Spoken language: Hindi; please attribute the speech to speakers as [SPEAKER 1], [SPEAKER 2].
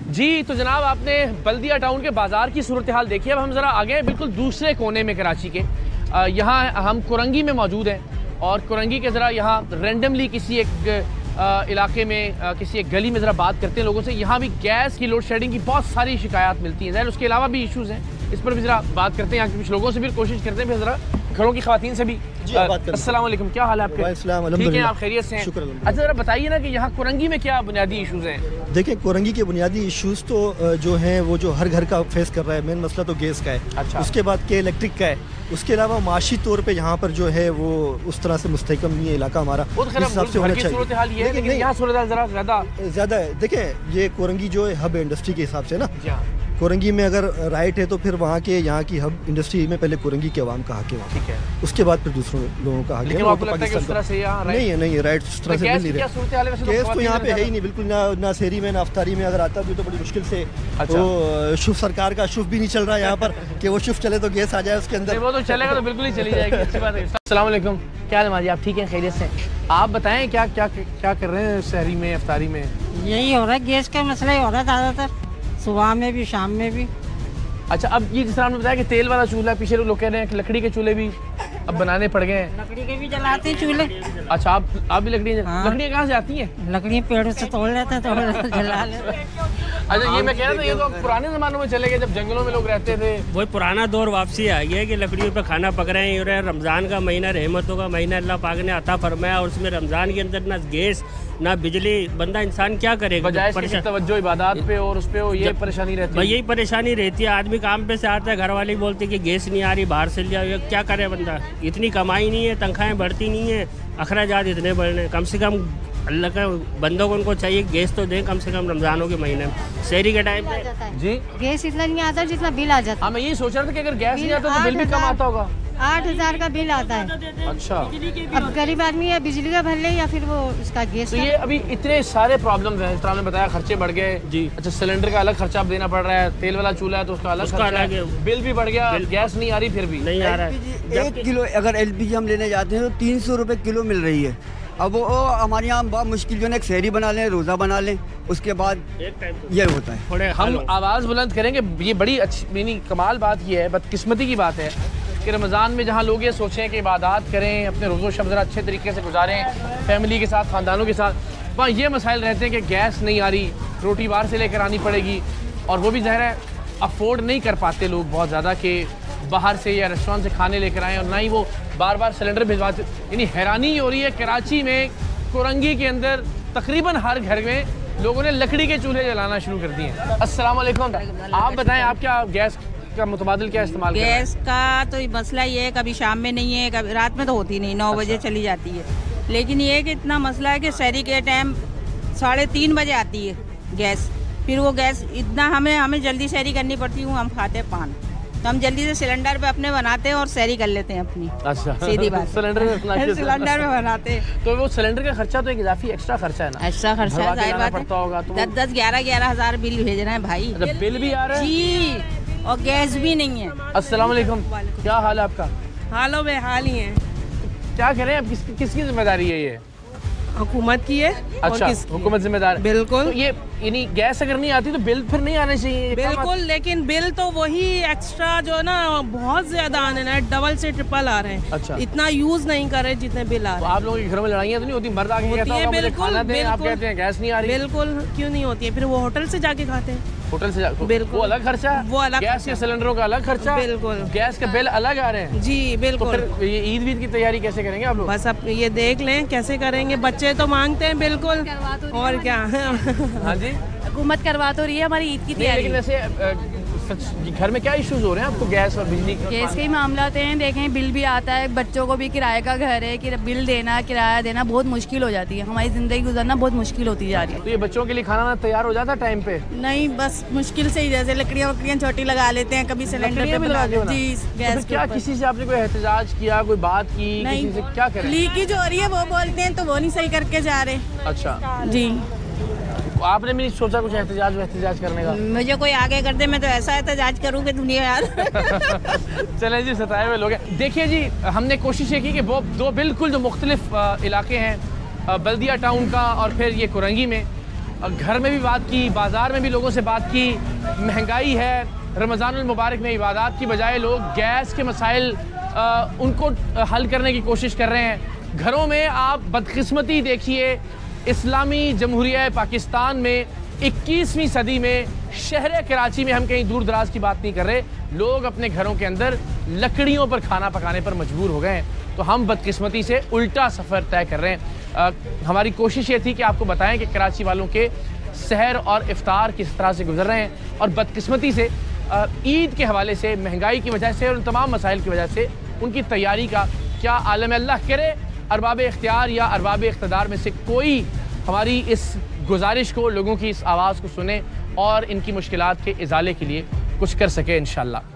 [SPEAKER 1] जी तो जनाब आपने बल्दिया टाउन के बाज़ार की सूरत हाल देखी। अब हम ज़रा आगे बिल्कुल दूसरे कोने में कराची के यहाँ हम कुरंगी में मौजूद हैं और कुरंगी के ज़रा यहाँ रेंडमली किसी एक इलाके में किसी एक गली में ज़रा बात करते हैं लोगों से। यहाँ भी गैस की लोड शेडिंग की बहुत सारी शिकायत मिलती हैं, ज़रा उसके अलावा भी इशूज़ हैं, इस पर भी ज़रा बात करते हैं। यहाँ के कुछ लोगों से भी कोशिश करते हैं, फिर ज़रा घरों की ख़वातीन से भी। अस्सलाम वालेकुम, क्या हाल है आपके? ठीक है, आप खैरियत से हैं? अच्छा ज़रा बताइए ना कि यहाँ कुरंगी में क्या बुनियादी इशूज़ हैं?
[SPEAKER 2] देखिए कुरंगी के बुनियादी इश्यूज़ तो जो हैं वो जो हर घर का फेस कर रहा है, मेन मसला तो गैस का है।
[SPEAKER 1] अच्छा।
[SPEAKER 2] उसके बाद के इलेक्ट्रिक का है। उसके अलावा माशी तौर पे यहाँ पर जो है वो उस तरह से मुस्तहकम नहीं है इलाका हमारा,
[SPEAKER 1] इस हिसाब से होना चाहिए, लेकिन यहाँ सूरत ज़रा ज़्यादा
[SPEAKER 2] है। देखें ये कुरंगी जो है हब है इंडस्ट्री के हिसाब से ना, कुरंगी में अगर राइट है तो फिर वहाँ के यहाँ की हब इंडस्ट्री में पहले कुरंगी के अवाम का हक है, ठीक है, उसके बाद फिर दूसरों लोगों का हक है। नहीं है राइट उस तरह से मिल नहीं रहा। केस तो यहाँ पे है ही नहीं बिल्कुल, ना शहरी में ना अफ्तारी में अगर आता भी तो बड़ी मुश्किल से। तो शुभ सरकार का शुभ भी नहीं चल रहा है यहाँ पर कि वो शुभ चले तो गैस आ जाए उसके अंदर।
[SPEAKER 1] वो तो चलेगा तो बिल्कुल ही चली जाएगी। अच्छी बात है। अस्सलाम वालेकुम, क्या हाल है? आप ठीक हैं, खैरियत से? आप बताएं क्या क्या क्या कर रहे हैं शहरी में अफ्तारी में?
[SPEAKER 3] यही हो रहा है, गैस का मसला ही हो रहा है ज़्यादातर, सुबह में भी शाम में भी।
[SPEAKER 1] अच्छा, अब ये जिस तरह आपने बताया कि तेल वाला चूल्हा, पीछे लोग कह रहे हैं कि लकड़ी के चूल्हे भी अब बनाने पड़ गए हैं।
[SPEAKER 3] लकड़ी के भी जलाते हैं चूल्हे।
[SPEAKER 1] अच्छा, आप भी लकड़ियाँ? हाँ। लकड़ियाँ कहाँ से आती हैं?
[SPEAKER 3] लकड़ियाँ पेड़ों से तोड़ लेते हैं, तो जला लेते हैं।
[SPEAKER 1] अच्छा, ये मैं कह रहा था ये तो पुराने ज़मानों में चले गए जब जंगलों में लोग रहते थे।
[SPEAKER 4] वही पुराना दौर वापसी आ गया है कि लकड़ियों पे खाना पक रहे हैं। रमज़ान का महीना रहमतों का महीना अल्लाह पाक ने अता फरमाया और उसमें रमज़ान के अंदर ना गैस ना बिजली, बंदा इंसान क्या करेगा?
[SPEAKER 1] तवज्जो इबादत पे और उस पे हो, ये परेशानी रहती है।
[SPEAKER 4] यही परेशानी रहती है, आदमी काम पे से आता है, घर वाले बोलते हैं कि गैस नहीं आ रही, बाहर से ले आओ। क्या करे बंदा, इतनी कमाई नहीं है, तनख्वाहें बढ़ती नहीं है, अखराजात इतने बढ़ रहे हैं। कम से कम अल्लाह का बंदों को उनको चाहिए गैस तो दें कम से कम रमजानों के महीने में, शहरी के टाइम पे।
[SPEAKER 1] जी
[SPEAKER 3] गैस इतना नहीं आता जितना बिल आ जाता है।
[SPEAKER 1] मैं यही सोच रहा था कि अगर गैस नहीं आता तो बिल भी कम आता होगा।
[SPEAKER 3] 8,000 का बिल आता है।
[SPEAKER 1] अच्छा,
[SPEAKER 3] अब गरीब आदमी है बिजली का भर ले या फिर वो उसका गैस।
[SPEAKER 1] तो ये अभी इतने सारे प्रॉब्लम हैं, इस तरह आपने बताया, खर्चे बढ़ गए जी। अच्छा, सिलेंडर का अलग खर्चा देना पड़ रहा है, तेल वाला चूल्हा है तो उसका अलग खर्चा है, बिल भी बढ़ गया, गैस नहीं आ रही, फिर भी
[SPEAKER 4] नहीं आ रहा है।
[SPEAKER 5] 1 किलो अगर LPG हम लेने जाते हैं तो 300 रुपये किलो मिल रही है। अब वो हमारे यहाँ बहुत मुश्किल जो है, एक शहरी बना लें, रोज़ा बना लें, उसके बाद ये होता है।
[SPEAKER 1] हम आवाज़ बुलंद करेंगे। ये बड़ी अच्छी कमाल बात ये है, बदकिस्मती की बात है कि रमज़ान में जहाँ लोग ये सोचें कि इबादत करें, अपने रोज़ो शब ज़रा अच्छे तरीके से गुजारें फैमिली के साथ, ख़ानदानों के साथ, वहाँ ये मसाइल रहते हैं कि गैस नहीं आ रही, रोटी बाहर से लेकर आनी पड़ेगी, और वो भी ज़ाहिर है अफोर्ड नहीं कर पाते लोग बहुत ज़्यादा कि बाहर से या रेस्टोरेंट से खाने लेकर आएँ, और ना ही वो बार बार सिलेंडर भिजवाते। यानी हैरानी हो रही है, कराची में कुरंगी के अंदर तकरीबन हर घर में लोगों ने लकड़ी के चूल्हे जलाना शुरू कर दिए हैं। अस्सलाम वालेकुम, आप बताएं आप क्या गैस का मुतबादिल क्या इस्तेमाल कर रहे हैं?
[SPEAKER 6] गैस का तो मसला ये है, कभी शाम में नहीं है, कभी रात में तो होती नहीं, 9 बजे चली जाती है। लेकिन ये कि इतना मसला है कि शहरी के टाइम 3:30 बजे आती है गैस, फिर वो गैस इतना हमें जल्दी शहरी करनी पड़ती है। हम खाते हैं पान, तो हम जल्दी से सिलेंडर पे अपने बनाते हैं और शहरी कर लेते हैं अपनी।
[SPEAKER 1] अच्छा,
[SPEAKER 6] सीधी बात।
[SPEAKER 1] सिलेंडर
[SPEAKER 6] में बनाते हैं।
[SPEAKER 1] तो वो सिलेंडर का खर्चा तो एक इजाफी एक्स्ट्रा खर्चा है ना?
[SPEAKER 6] एक्स्ट्रा खर्चा है, जाहिर बात
[SPEAKER 1] पड़ता होगा।
[SPEAKER 6] 10-10, 11-11 हज़ार बिल भेज रहे हैं भाई।
[SPEAKER 1] बिल भी आ रहा है
[SPEAKER 6] जी, और गैस भी नहीं है।
[SPEAKER 1] अस्सलाम वालेकुम, क्या हाल है आपका?
[SPEAKER 7] हालों में हाल ही है।
[SPEAKER 1] क्या करें अब, किसकी जिम्मेदारी है ये?
[SPEAKER 7] हुकूमत की है।
[SPEAKER 1] अच्छा, हुकूमत जिम्मेदार।
[SPEAKER 7] बिल्कुल।
[SPEAKER 1] तो ये यानी गैस अगर नहीं आती तो बिल फिर नहीं आने चाहिए।
[SPEAKER 7] बिल्कुल, लेकिन बिल तो वही एक्स्ट्रा जो है ना बहुत ज्यादा आने ना, डबल से ट्रिपल आ रहे हैं।
[SPEAKER 1] अच्छा,
[SPEAKER 7] इतना यूज नहीं कर रहे जितने बिल आ रहे हैं।
[SPEAKER 1] तो आप लोगों के घरों में लड़ाइयाँ तो नहीं होती? मर्द आके कहता होगा मुझे खाना दें, आप कहते हैं गैस नहीं आ रही।
[SPEAKER 7] बिल्कुल, क्यों नहीं होती है, फिर वो होटल से जाके खाते हैं।
[SPEAKER 1] होटल से
[SPEAKER 7] बिल्कुल,
[SPEAKER 1] वो अलग खर्चा,
[SPEAKER 7] वो अलग,
[SPEAKER 1] गैस के सिलेंडरों का अलग खर्चा,
[SPEAKER 7] बिल्कुल,
[SPEAKER 1] गैस के बिल अलग आ रहे हैं।
[SPEAKER 7] जी बिल्कुल।
[SPEAKER 1] तो फिर ये ईद की तैयारी कैसे करेंगे आप लोग?
[SPEAKER 7] बस अब ये देख लें कैसे करेंगे, बच्चे तो मांगते हैं बिल्कुल, और क्या।
[SPEAKER 1] हाँ जी,
[SPEAKER 8] हुकूमत करवा तो रही है हमारी ईद की तैयारी।
[SPEAKER 1] लेकिन वैसे घर में क्या इश्यूज हो रहे हैं आपको गैस और बिजली के?
[SPEAKER 8] गैस के ही मामला हैं, देखें बिल भी आता है, बच्चों को भी किराए का घर है कि बिल देना, किराया देना बहुत मुश्किल हो जाती है, हमारी ज़िंदगी गुजरना बहुत मुश्किल होती जा रही है।
[SPEAKER 1] तो ये बच्चों के लिए खाना तैयार हो जाता है टाइम पे?
[SPEAKER 7] नहीं, बस मुश्किल से ही, जैसे लकड़ियाँ छोटी लगा लेते हैं, कभी सिलेंडर पे बना लेते हैं। जी, गैस
[SPEAKER 1] क्या किसी से आपने कोई एहतजाज किया, कोई बात की? किसी से क्या करें?
[SPEAKER 7] लीकेज हो रही है वो बोलते हैं, तो वो नहीं सही करके जा रहे।
[SPEAKER 1] अच्छा
[SPEAKER 7] जी,
[SPEAKER 1] आपने भी नहीं सोचा कुछ एहतजाज करने का?
[SPEAKER 6] मुझे कोई आगे कर दे, मैं तो ऐसा एहतजाज करूँ कि दुनिया यार।
[SPEAKER 1] चले जी, सताए हुए लोग हैं। देखिए जी, हमने कोशिश ये की कि वो दो बिल्कुल जो मुख्तलिफ इलाके हैं, बल्दिया टाउन का और फिर ये कुरंगी में, घर में भी बात की, बाज़ार में भी लोगों से बात की। महंगाई है, रमज़ानुल मुबारक में इबादत की बजाय लोग गैस के मसाइल उनको हल करने की कोशिश कर रहे हैं। घरों में आप बदकिस्मती देखिए, इस्लामी जमहूरिया पाकिस्तान में 21वीं सदी में शहर कराची में, हम कहीं दूर दराज की बात नहीं कर रहे, लोग अपने घरों के अंदर लकड़ियों पर खाना पकाने पर मजबूर हो गए हैं। तो हम बदकिस्मती से उल्टा सफ़र तय कर रहे हैं। हमारी कोशिश ये थी कि आपको बताएं कि कराची वालों के सहर और इफ्तार किस तरह से गुजर रहे हैं, और बदकिस्मती से ईद के हवाले से, महंगाई की वजह से और तमाम मसाइल की वजह से उनकी तैयारी का क्या आलम। अल्लाह करे अरबाब इख्तियार या अरबाब इख्तिदार में से कोई हमारी इस गुजारिश को, लोगों की इस आवाज़ को सुने और इनकी मुश्किलात के इजाले के लिए कुछ कर सके इंशाअल्लाह।